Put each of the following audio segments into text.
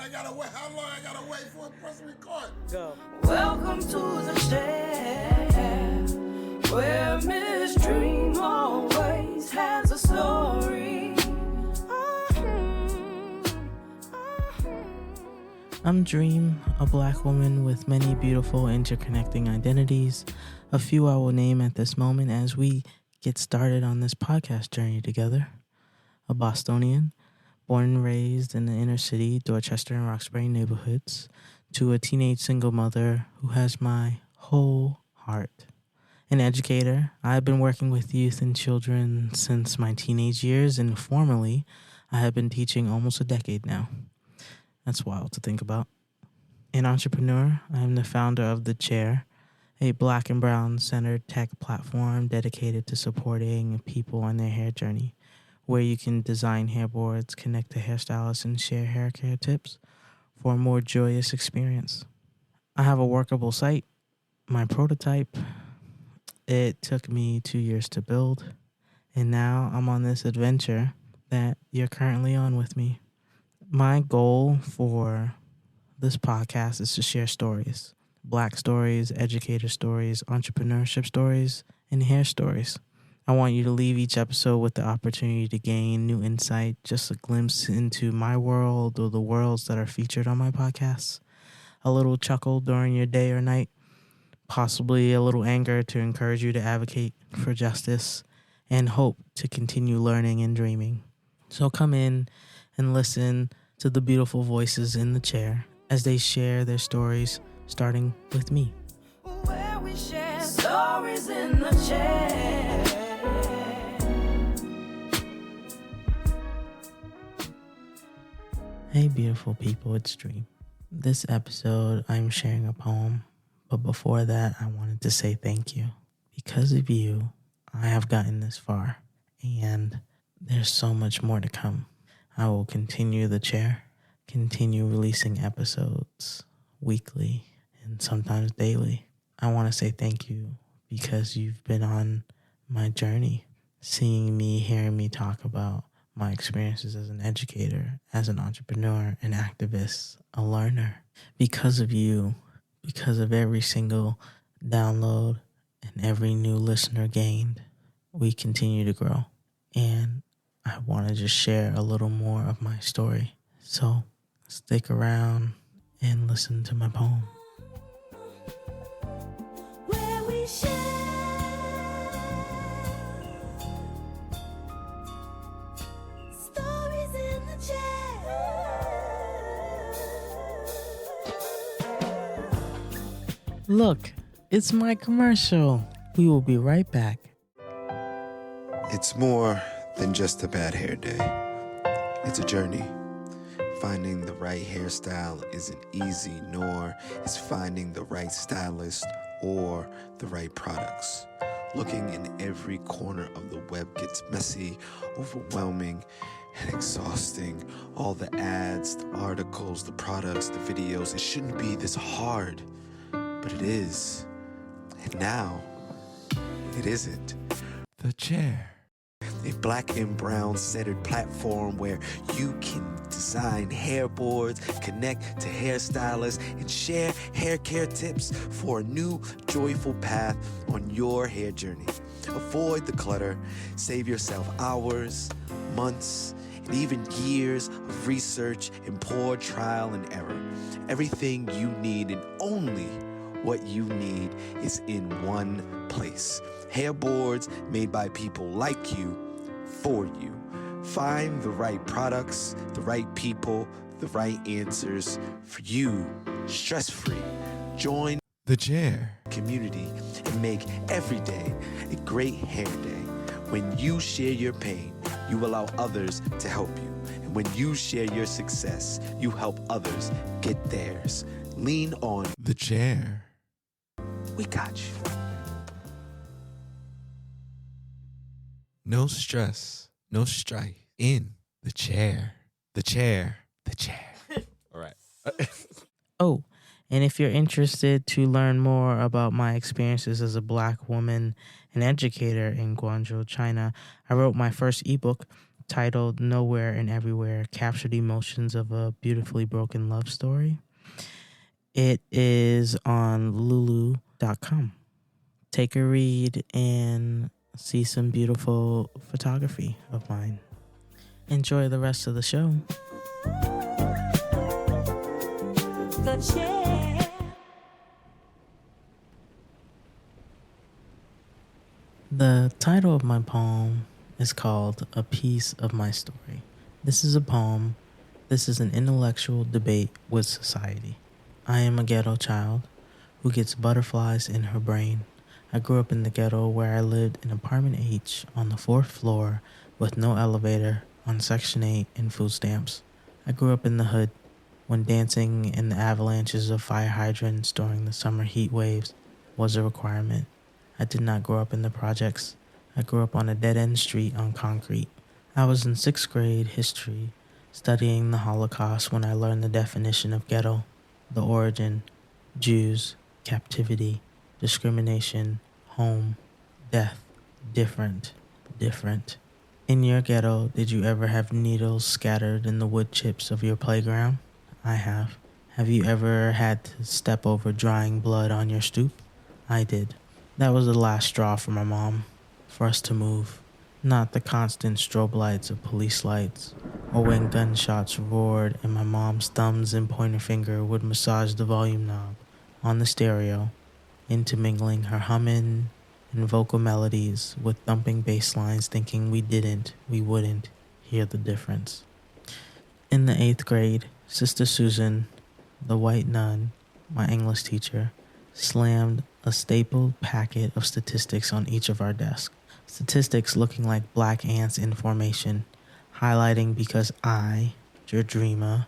I gotta wait. How long I gotta wait for a press record? Go. Welcome to the share, where Miss Dreme always has a story. I'm Dreme, a black woman with many beautiful interconnecting identities. A few I will name at this moment as we get started on this podcast journey together. A Bostonian, born and raised in the inner city, Dorchester and Roxbury neighborhoods, to a teenage single mother who has my whole heart. An educator, I've been working with youth and children since my teenage years, and formally, I have been teaching almost a decade now. That's wild to think about. An entrepreneur, I am the founder of The Chair, a black and brown centered tech platform dedicated to supporting people on their hair journey, where you can design hairboards, connect to hairstylists, and share hair care tips for a more joyous experience. I have a workable site, my prototype. It took me 2 years to build, and now I'm on this adventure that you're currently on with me. My goal for this podcast is to share stories, black stories, educator stories, entrepreneurship stories, and hair stories. I want you to leave each episode with the opportunity to gain new insight, just a glimpse into my world or the worlds that are featured on my podcasts, a little chuckle during your day or night, possibly a little anger to encourage you to advocate for justice, and hope to continue learning and dreaming. So come in and listen to the beautiful voices in the chair as they share their stories, starting with me. Where we share stories in the chair. Hey beautiful people, it's Dreme. This episode, I'm sharing a poem, but before that, I wanted to say thank you. Because of you, I have gotten this far, and there's so much more to come. I will continue The Chair, continue releasing episodes weekly and sometimes daily. I want to say thank you because you've been on my journey, seeing me, hearing me talk about my experiences as an educator, as an entrepreneur, an activist, a learner. Because of you, because of every single download and every new listener gained, we continue to grow. And I want to just share a little more of my story. So stick around and listen to my poem. Where we share stories in the chair. Look, it's my commercial. We will be right back. It's more than just a bad hair day. It's a journey. Finding the right hairstyle isn't easy, nor is finding the right stylist or the right products. Looking in every corner of the web gets messy, overwhelming, and exhausting. All the ads, the articles, the products, the videos, it shouldn't be this hard, but it is. And now, it isn't. The Chair. A black and brown centered platform where you can design hairboards, connect to hairstylists, and share hair care tips for a new, joyful path on your hair journey. Avoid the clutter, save yourself hours, months, and even years of research and poor trial and error. Everything you need and only what you need is in one place. Hairboards made by people like you, for you. Find the right products, the right people, the right answers for you, stress-free. Join The Chair community and make every day a great hair day. When you share your pain, you allow others to help you. And when you share your success, you help others get theirs. Lean on The Chair. We got you. No stress, no strife. In the chair. The chair. The chair. All right. Oh, and if you're interested to learn more about my experiences as a black woman and educator in Guangzhou, China, I wrote my first ebook titled Nowhere and Everywhere, captured emotions of a beautifully broken love story. It is on lulu.com. Take a read and see some beautiful photography of mine. Enjoy the rest of the show. The chair. The title of my poem is called A Piece of My Story. This is a poem. This is an intellectual debate with society. I am a ghetto child who gets butterflies in her brain. I grew up in the ghetto where I lived in apartment H on the 4th floor with no elevator on Section 8 and food stamps. I grew up in the hood when dancing in the avalanches of fire hydrants during the summer heat waves was a requirement. I did not grow up in the projects. I grew up on a dead-end street on concrete. I was in 6th grade history, studying the Holocaust when I learned the definition of ghetto, the origin, Jews, captivity, discrimination, home, death, different. In your ghetto, did you ever have needles scattered in the wood chips of your playground? I have. Have you ever had to step over drying blood on your stoop? I did. That was the last straw for my mom, for us to move. Not the constant strobe lights of police lights, or when gunshots roared and my mom's thumbs and pointer finger would massage the volume knob on the stereo, intermingling her humming and vocal melodies with thumping bass lines, thinking we wouldn't hear the difference. In the 8th grade, Sister Susan, the white nun, my English teacher, slammed a stapled packet of statistics on each of our desks. Statistics looking like black ants in formation, highlighting because I, Dreme,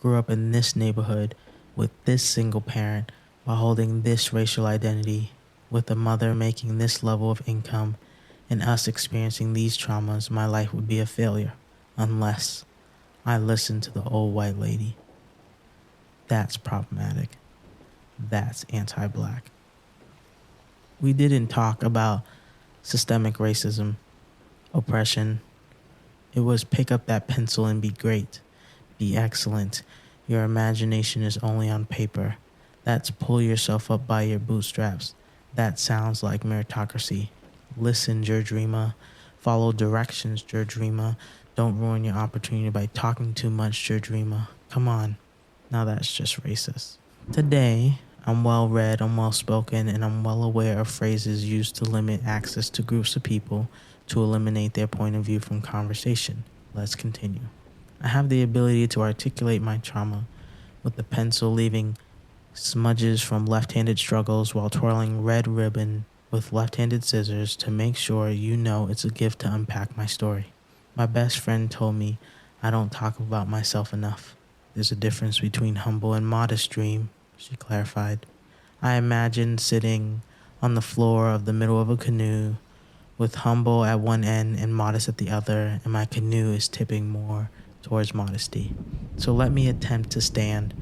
grew up in this neighborhood with this single parent while holding this racial identity, with a mother making this level of income, and us experiencing these traumas, my life would be a failure unless I listened to the old white lady. That's problematic. That's anti-black. We didn't talk about systemic racism, oppression. It was pick up that pencil and be great, be excellent. Your imagination is only on paper. That's pull yourself up by your bootstraps. That sounds like meritocracy. Listen, Dreme. Follow directions, Dreme. Don't ruin your opportunity by talking too much, Dreme. Come on. Now that's just racist. Today, I'm well read, I'm well spoken, and I'm well aware of phrases used to limit access to groups of people to eliminate their point of view from conversation. Let's continue. I have the ability to articulate my trauma with the pencil, leaving smudges from left-handed struggles while twirling red ribbon with left-handed scissors to make sure you know it's a gift to unpack my story. My best friend told me I don't talk about myself enough. There's a difference between humble and modest, Dreme, she clarified. I imagine sitting on the floor of the middle of a canoe with humble at one end and modest at the other, and my canoe is tipping more towards modesty. So let me attempt to stand,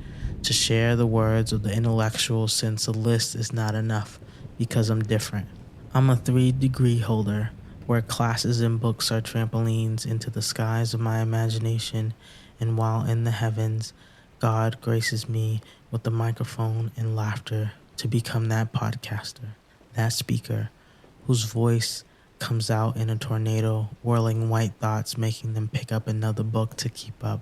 to share the words of the intellectual, since a list is not enough because I'm different. I'm a 3-degree holder where classes and books are trampolines into the skies of my imagination, and while in the heavens, God graces me with the microphone and laughter to become that podcaster, that speaker, whose voice comes out in a tornado, whirling white thoughts, making them pick up another book to keep up.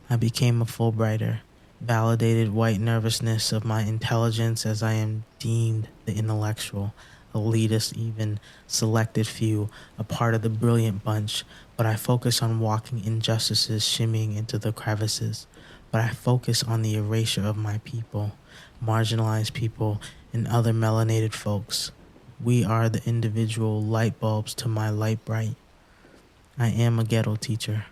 I became a Fulbrighter, validated white nervousness of my intelligence as I am deemed the intellectual, elitist even, selected few, a part of the brilliant bunch, but I focus on walking injustices shimmying into the crevices. But I focus on the erasure of my people, marginalized people, and other melanated folks. We are the individual light bulbs to my light bright. I am a ghetto teacher.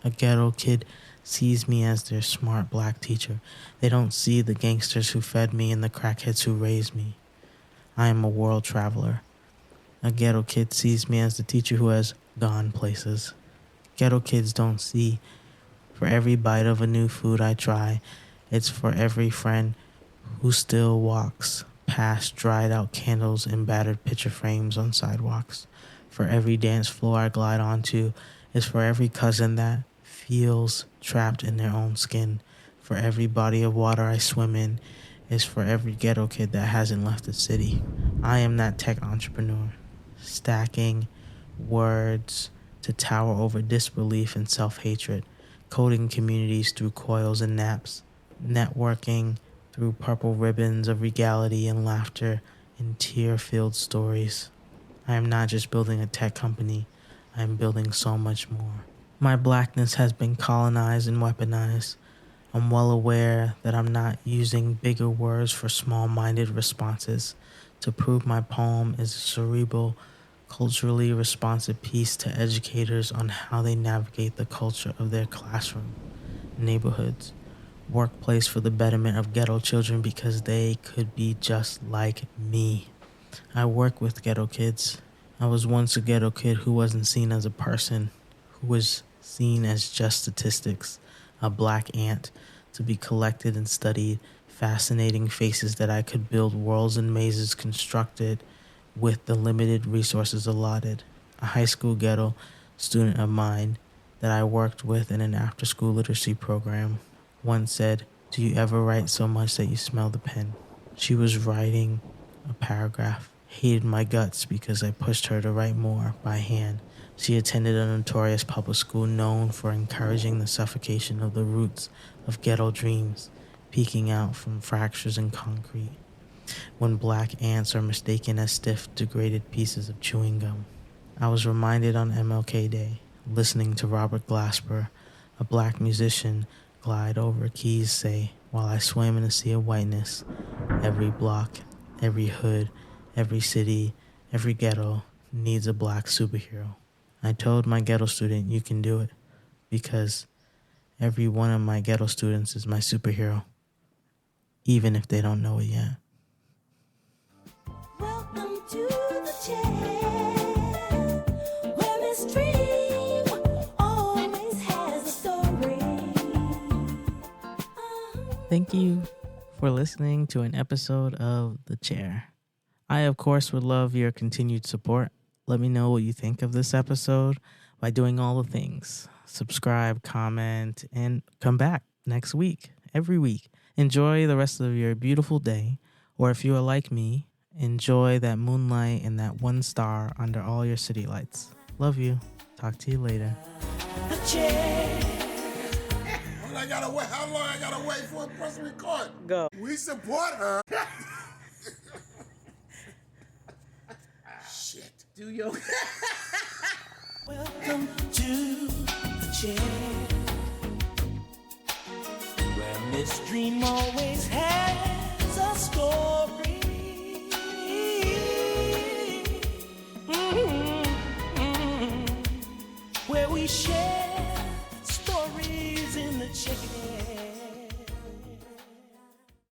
A ghetto kid sees me as their smart black teacher. They don't see the gangsters who fed me and the crackheads who raised me. I am a world traveler. A ghetto kid sees me as the teacher who has gone places. Ghetto kids don't see. For every bite of a new food I try, it's for every friend who still walks past dried out candles and battered picture frames on sidewalks. For every dance floor I glide onto, is for every cousin that feels trapped in their own skin. For every body of water I swim in is for every ghetto kid that hasn't left the city. I am that tech entrepreneur, stacking words to tower over disbelief and self-hatred, coding communities through coils and naps, networking through purple ribbons of regality and laughter in tear-filled stories. I am not just building a tech company, I am building so much more. My blackness has been colonized and weaponized. I'm well aware that I'm not using bigger words for small-minded responses to prove my poem is a cerebral, culturally responsive piece to educators on how they navigate the culture of their classroom, neighborhoods, workplace for the betterment of ghetto children because they could be just like me. I work with ghetto kids. I was once a ghetto kid who wasn't seen as a person, who was seen as just statistics, a black ant to be collected and studied, fascinating faces that I could build worlds and mazes constructed with the limited resources allotted. A high school ghetto student of mine that I worked with in an after-school literacy program once said, "Do you ever write so much that you smell the pen?" She was writing a paragraph, hated my guts because I pushed her to write more by hand. She attended a notorious public school known for encouraging the suffocation of the roots of ghetto dreams, peeking out from fractures in concrete, when black ants are mistaken as stiff, degraded pieces of chewing gum. I was reminded on MLK Day, listening to Robert Glasper, a black musician, glide over keys say, while I swam in a sea of whiteness, every block, every hood, every city, every ghetto needs a black superhero. I told my ghetto student, you can do it, because every one of my ghetto students is my superhero, even if they don't know it yet. Welcome to the chair, where Miss Dreme always has a story. Thank you for listening to an episode of The Chair. I, of course, would love your continued support. Let me know what you think of this episode by doing all the things. Subscribe, comment, and come back next week, every week. Enjoy the rest of your beautiful day. Or if you are like me, enjoy that moonlight and that one star under all your city lights. Love you. Talk to you later. The chair. Well, I gotta wait. How long I gotta wait for a person to record? Go. We support her. Shit. Do your Welcome to the chair, where Miss Dreme always has a story. Where we share